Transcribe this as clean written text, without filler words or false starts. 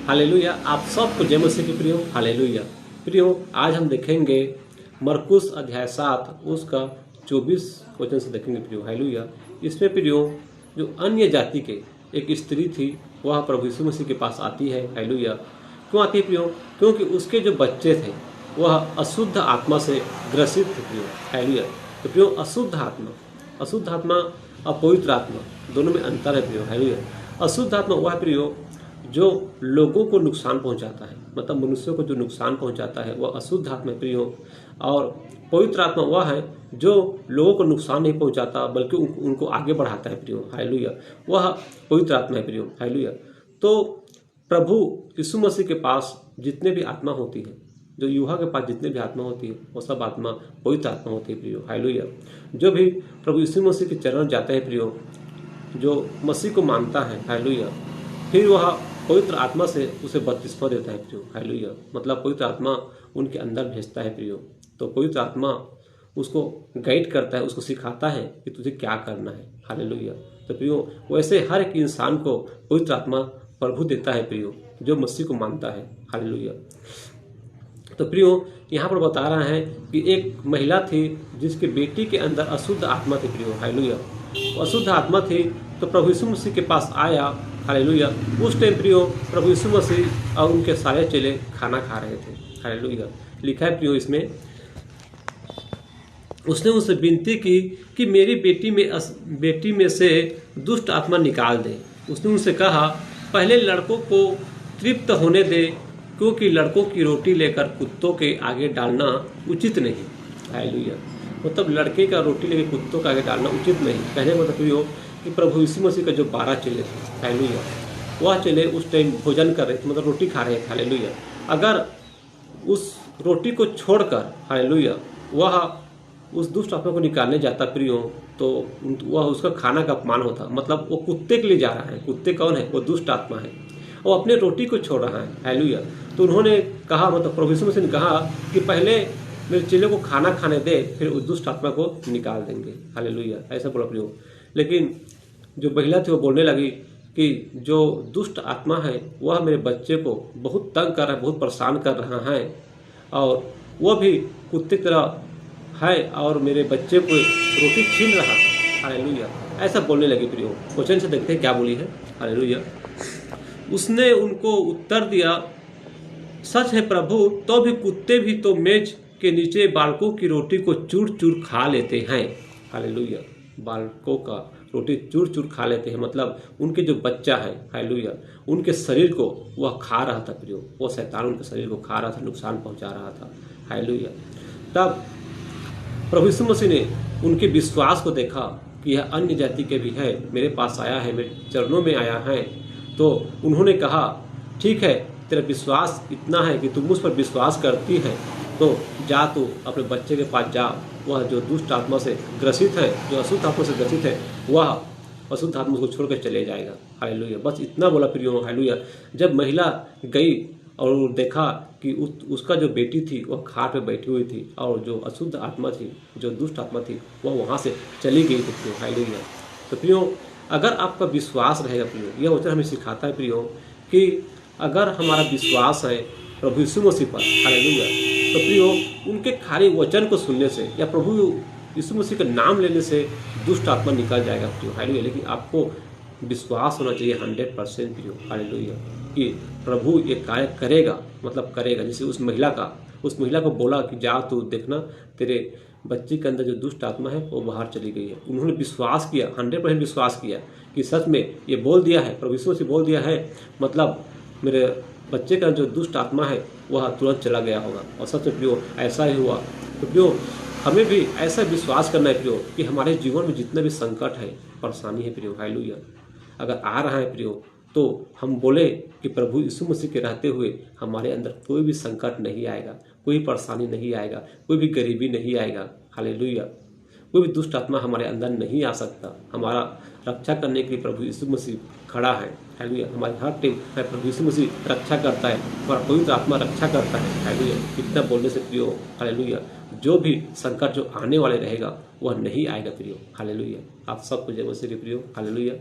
Hallelujah. आप सबको जय मसीह के प्रियो। हालेलुया। प्रियो, आज हम देखेंगे मरकुस अध्याय 7 उसका 24 वचन से देखेंगे प्रियो। हालेलुया। इसमें प्रियो जो अन्य जाति के एक स्त्री थी वह प्रभु यीशु मसीह के पास आती है। हालेलुया। क्यों आती है प्रियो? क्योंकि उसके जो बच्चे थे वह अशुद्ध आत्मा से ग्रसित थे प्रियो। हालेलुया। तो प्रियो, अशुद्ध आत्मा और पवित्र आत्मा दोनों में अंतर है प्रियो। हालेलुया। अशुद्ध आत्मा वह प्रियो जो लोगों को नुकसान पहुंचाता है, मतलब मनुष्यों को जो नुकसान पहुंचाता है वह अशुद्ध आत्मा है प्रियो। और पवित्र आत्मा वह है जो लोगों को नुकसान नहीं पहुंचाता बल्कि उनको आगे बढ़ाता है प्रियो। हालेलुया। वह पवित्र आत्मा है प्रियो। हालेलुया। तो प्रभु यीशु मसीह के पास जितने भी आत्मा होती है, जो यूहा के पास जितने भी आत्मा होती है वो सब आत्मा पवित्र आत्मा होती है प्रियो। हालेलुया। जो भी प्रभु यीशु मसीह के चरण जाते हैं प्रियो, जो मसीह को मानता है, हालेलुया, फिर वह पवित्र आत्मा से उसे बपतिस्मा देता है प्रियो। हालेलुया। मतलब पवित्र आत्मा उनके अंदर भेजता है प्रियो। तो पवित्र आत्मा उसको गाइड करता है, उसको सिखाता है कि तुझे क्या करना है। हालेलुया। तो प्रियो, वैसे हर एक इंसान को पवित्र आत्मा प्रभु देता है प्रियो, जो मसीह को मानता है। हालेलुया। तो प्रियो, यहाँ पर बता रहा है कि एक महिला थी जिसके बेटी के अंदर अशुद्ध आत्मा थी प्रियो। हालेलुया। अशुद्ध आत्मा थी तो प्रभु यीशु मसीह के पास आया। हालेलुया। उस टाइम प्रियो प्रभु यीशु मसीह और उनके सारे चेले खाना खा रहे थे। हालेलुया। लिखा है प्रियो इसमें, उसने उनसे विनती की कि मेरी बेटी में से दुष्ट आत्मा निकाल दे। उसने उनसे कहा, पहले लड़कों को तृप्त होने दे, क्योंकि लड़कों की रोटी लेकर कुत्तों के आगे डालना उचित नहीं। हालेलुया। मतलब लड़के का रोटी लेकर कुत्तों के आगे डालना उचित नहीं। कहने मतलब प्रियो कि प्रभु यीशु मसीह का जो 12 चेले थे, हालेलुया, वह चेले उस टाइम भोजन कर रहे थे, मतलब रोटी खा रहे थे। हालेलुया। अगर उस रोटी को छोड़कर, हालेलुया, वह उस दुष्ट आत्मा को निकालने जाता प्रियो, तो वह उसका खाना का अपमान होता। मतलब वो कुत्ते के लिए जा रहा है। कुत्ते कौन है? वो दुष्ट आत्मा है। वो अपने रोटी को छोड़ रहा है। हालेलुया। तो उन्होंने कहा, मतलब प्रभु यीशु मसीह ने कहा कि पहले मेरे चेले को खाना खाने दे, फिर उस दुष्ट आत्मा को निकाल देंगे। हालेलुया। ऐसा बोला प्रियो। लेकिन जो महिला थी वो बोलने लगी कि जो दुष्ट आत्मा है वह मेरे बच्चे को बहुत तंग कर रहा है, बहुत परेशान कर रहा है, और वह भी कुत्ते की तरह है और मेरे बच्चे को रोटी छीन रहा है। हालेलुया। ऐसा बोलने लगी प्रियो। वचन से देखते हैं क्या बोली है। हालेलुया। उसने उनको उत्तर दिया, सच है प्रभु, तो भी कुत्ते भी तो मेज के नीचे बालकों की रोटी को चूर चूर खा लेते हैं। हालेलुया। बालकों का रोटी चूर चूर खा लेते हैं, मतलब उनके जो बच्चा है, हालेलुया, उनके शरीर को वह खा रहा था प्रियो। वो शैतान उनके शरीर को खा रहा था, नुकसान पहुंचा रहा था। हालेलुया। तब प्रभु यीशु मसीह ने उनके विश्वास को देखा कि यह अन्य जाति के भी है, मेरे पास आया है, मेरे चरणों में आया है। तो उन्होंने कहा, ठीक है, तेरा विश्वास इतना है कि तू मुझ पर विश्वास करती है, तो जा, तू अपने बच्चे के पास जा। वह जो दुष्ट आत्मा से ग्रसित है, जो अशुद्ध आत्मा से ग्रसित है, वह अशुद्ध आत्मा को छोड़कर चले जाएगा। हालेलुया। बस इतना बोला प्रियो। हालेलुया। जब महिला गई और देखा कि उसका जो बेटी थी वह खाट पे बैठी हुई थी, और जो अशुद्ध आत्मा थी, जो दुष्ट आत्मा थी, वह वहाँ से चली गई थी प्रियो। हालेलुया। तो प्रियो, अगर आपका विश्वास रहेगा प्रियो, यह वचन हमें सिखाता है प्रियो कि अगर हमारा विश्वास है प्रभु यीशु मसीह पर, हालेलुया, तो प्रियो उनके खाली वचन को सुनने से या प्रभु यीशु मसीह का नाम लेने से दुष्ट आत्मा निकल जाएगा प्रियो। हालेलुया। लेकिन आपको विश्वास होना चाहिए 100% प्रियो। हालेलुया। कि प्रभु ये कार्य करेगा, मतलब करेगा। जैसे उस महिला को बोला कि जा, तू देखना तेरे बच्चे के अंदर जो दुष्ट आत्मा है वो बाहर चली गई है। उन्होंने विश्वास किया, 100% विश्वास किया कि सच में ये बोल दिया है, प्रभु यीशु मसीह बोल दिया है, मतलब मेरे बच्चे का जो दुष्ट आत्मा है वह तुरंत चला गया होगा। और सच में प्रियो ऐसा ही हुआ। तो प्रियो, हमें भी ऐसा विश्वास करना है प्रियो कि हमारे जीवन में जितना भी संकट है, परेशानी है प्रियो, हालेलुया, अगर आ रहा है प्रियो, तो हम बोले कि प्रभु यीशु मसीह के रहते हुए हमारे अंदर कोई भी संकट नहीं आएगा, कोई परेशानी नहीं आएगा, कोई भी गरीबी नहीं आएगा। हालेलुया। कोई भी दुष्ट आत्मा हमारे अंदर नहीं आ सकता। हमारा रक्षा करने के लिए प्रभु यीशु मसीह खड़ा है। हालेलुया। हमारे हर टाइम प्रभु यीशु मसीह रक्षा करता है, हमारा पवित्र आत्मा रक्षा करता है। हालेलुया। इतना बोलने से प्रियो, हालेलुया, जो भी संकट जो आने वाले रहेगा वह नहीं आएगा प्रियो। हालेलुया। आप सबको जय मसीह के प्रियो। हालेलुया।